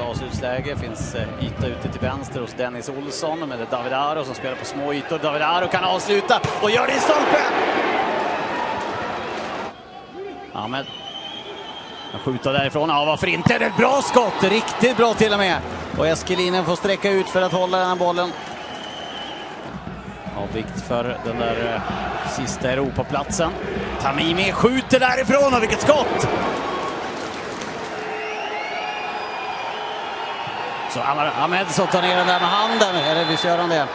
avslutsläge, finns yta ute till vänster hos Dennis Olsson, men det är David Aro som spelar på små ytor. David Aro kan avsluta och gör det i stolpen! Ahmed. Han skjuter därifrån. Ja, varför inte? Det är ett bra skott. Riktigt bra till och med. Och Eskelinen får sträcka ut för att hålla den här bollen. Av vikt för den där sista Europaplatsen. Tamimi skjuter därifrån och vilket skott! Så Ahmed så tar ner den där med handen. Eller visst gör han det.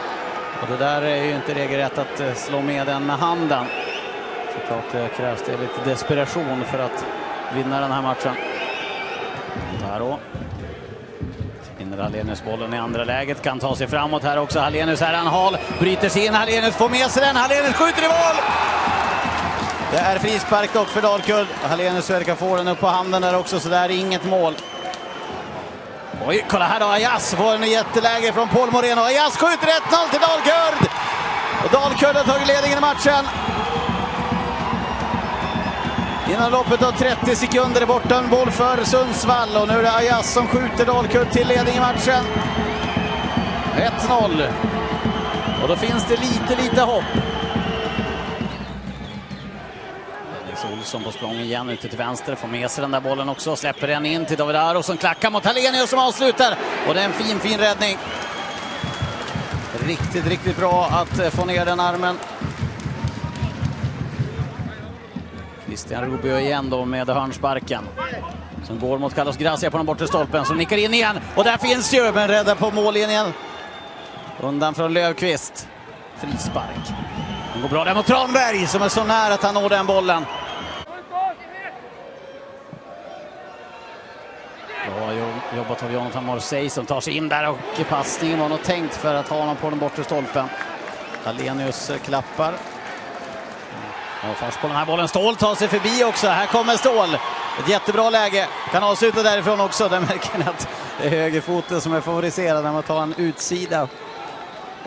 Och det där är ju inte regelrätt att slå med den med handen. Såklart krävs det lite desperation för att vinna den här matchen. Där då. Vinner Hallenius bollen i andra läget. Kan ta sig framåt här också. Hallenius här, han hal. Bryter sig in. Hallenius får med sig den. Hallenius skjuter i mål! Det är frispark dock för Dalkurd. Hallenius verkar få den upp på handen där också, så där är inget mål. Oj, kolla här då. Ayas får en jätteläge från Paul Moreno. Ayas skjuter 1-0 till Dalkurd. Och Dalkurd har tagit ledningen i matchen. Innan loppet av 30 sekunder är borta en boll för Sundsvall. Och nu är det Ayas som skjuter Dalkurd till ledning i matchen. 1-0. Och då finns det lite hopp. Dennis Olsson på språng igen ute till vänster. Får med sig den där bollen också. Släpper den in till David Aro som klackar mot Hallenius som avslutar. Och det är en fin räddning. Riktigt bra att få ner den armen. Christian Rubio igen då med hörnsparken. Som går mot Carlos Gracia på den bortre stolpen. Som nickar in igen. Och där finns ju, men räddar på mållinjen. Undan från Löfqvist. Frispark. Den går bra där mot Tranberg som är så nära att han når den bollen. Bra jobbat av Jonathan Morsey som tar sig in där och passningen var nog tänkt för att ha honom på den bortre stolpen. Hallenius klappar. Och först på den här bollen. Ståhl tar sig förbi också. Här kommer Ståhl. Ett jättebra läge. Kan avsluta därifrån också. Där märker ni att det är högerfoten som är favoriserad när man tar en utsida.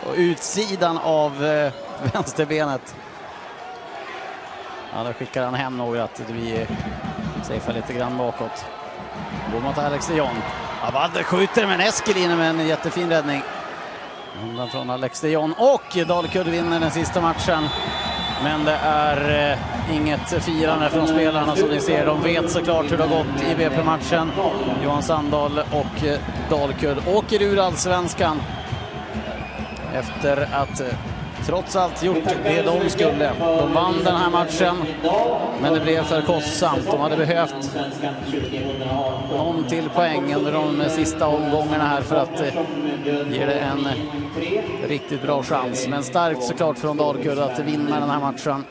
Och utsidan av vänsterbenet. Ja, då skickar han hem några att vi safear lite grann bakåt. Går mot Alex de Jong. Abad skjuter med en Eskelinen med en jättefin räddning. Undan från Alex de Jong. Och Dalkurd vinner den sista matchen. Men det är inget firande från spelarna som ni ser. De vet såklart hur det har gått i BP-matchen. Johan Sandahl och Dalkurd åker ur allsvenskan. Efter att trots allt gjort det de skulle. De vann den här matchen. Men det blev för kostsamt. De hade behövt någon till poäng under de sista omgångarna här för att ge det en riktigt bra chans. Men starkt såklart från Dalkurd att vinna den här matchen.